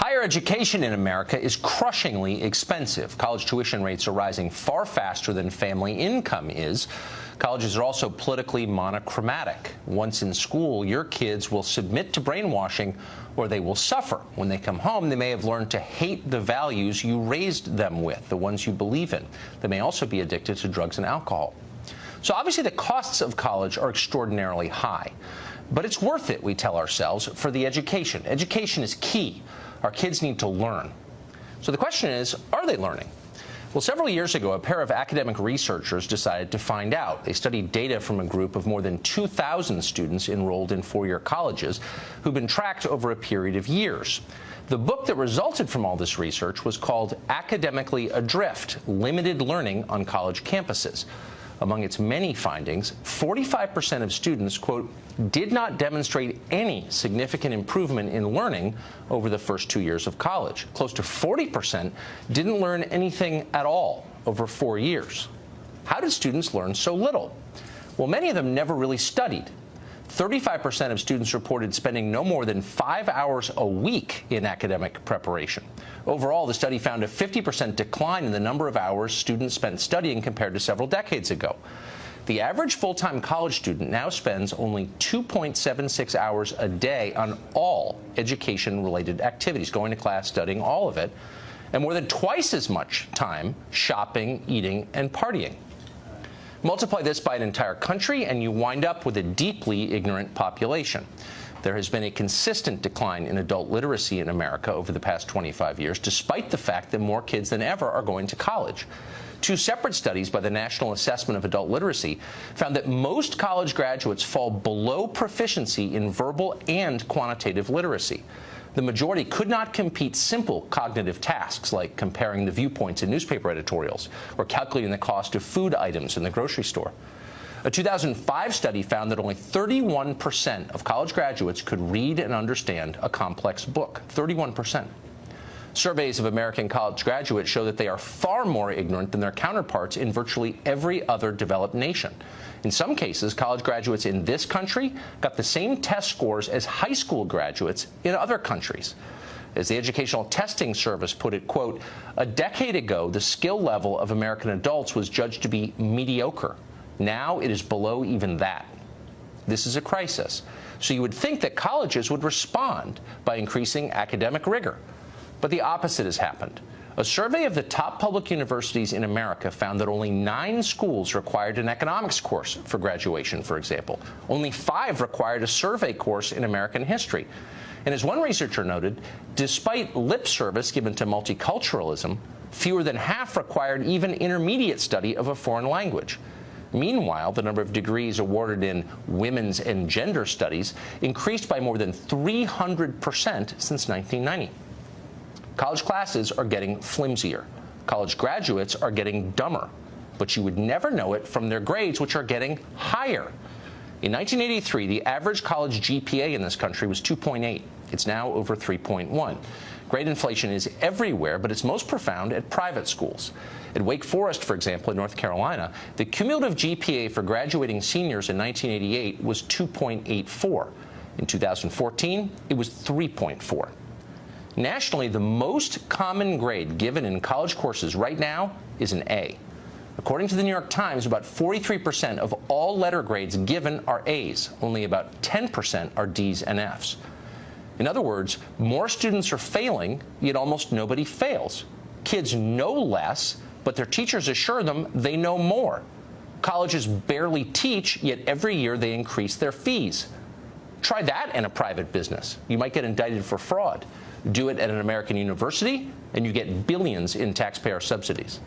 Higher education in America is crushingly expensive. College tuition rates are rising far faster than family income is. Colleges are also politically monochromatic. Once in school, your kids will submit to brainwashing or they will suffer. When they come home, they may have learned to hate the values you raised them with, the ones you believe in. They may also be addicted to drugs and alcohol. So obviously the costs of college are extraordinarily high. But it's worth it, we tell ourselves, for the education. Education is key. Our kids need to learn. So the question is, are they learning? Well, several years ago, a pair of academic researchers decided to find out. They studied data from a group of more than 2,000 students enrolled in four-year colleges who've been tracked over a period of years. The book that resulted from all this research was called Academically Adrift: Limited Learning on College Campuses. Among its many findings, 45% of students, quote, did not demonstrate any significant improvement in learning over the first 2 years of college. Close to 40% didn't learn anything at all over 4 years. How did students learn so little? Well, many of them never really studied. 35% of students reported spending no more than 5 hours a week in academic preparation. Overall, the study found a 50% decline in the number of hours students spent studying compared to several decades ago. The average full-time college student now spends only 2.76 hours a day on all education-related activities, going to class, studying, all of it, and more than twice as much time shopping, eating, and partying. Multiply this by an entire country, and you wind up with a deeply ignorant population. There has been a consistent decline in adult literacy in America over the past 25 years, despite the fact that more kids than ever are going to college. Two separate studies by the National Assessment of Adult Literacy found that most college graduates fall below proficiency in verbal and quantitative literacy. The majority could not complete simple cognitive tasks like comparing the viewpoints in newspaper editorials or calculating the cost of food items in the grocery store. A 2005 study found that only 31% of college graduates could read and understand a complex book. 31%. Surveys of American college graduates show that they are far more ignorant than their counterparts in virtually every other developed nation. In some cases, college graduates in this country got the same test scores as high school graduates in other countries. As the Educational Testing Service put it, quote, a decade ago, the skill level of American adults was judged to be mediocre. Now it is below even that. This is a crisis. So you would think that colleges would respond by increasing academic rigor. But the opposite has happened. A survey of the top public universities in America found that only 9 schools required an economics course for graduation, for example. Only 5 required a survey course in American history. And as one researcher noted, despite lip service given to multiculturalism, fewer than half required even intermediate study of a foreign language. Meanwhile, the number of degrees awarded in women's and gender studies increased by more than 300% since 1990. College classes are getting flimsier. College graduates are getting dumber. But you would never know it from their grades, which are getting higher. In 1983, the average college GPA in this country was 2.8. It's now over 3.1. Grade inflation is everywhere, but it's most profound at private schools. At Wake Forest, for example, in North Carolina, the cumulative GPA for graduating seniors in 1988 was 2.84. In 2014, it was 3.4. Nationally, the most common grade given in college courses right now is an A. According to the New York Times, about 43% of all letter grades given are A's. Only about 10% are D's and F's. In other words, more students are failing, yet almost nobody fails. Kids know less, but their teachers assure them they know more. Colleges barely teach, yet every year they increase their fees. Try that in a private business. You might get indicted for fraud. Do it at an American university, and you get billions in taxpayer subsidies.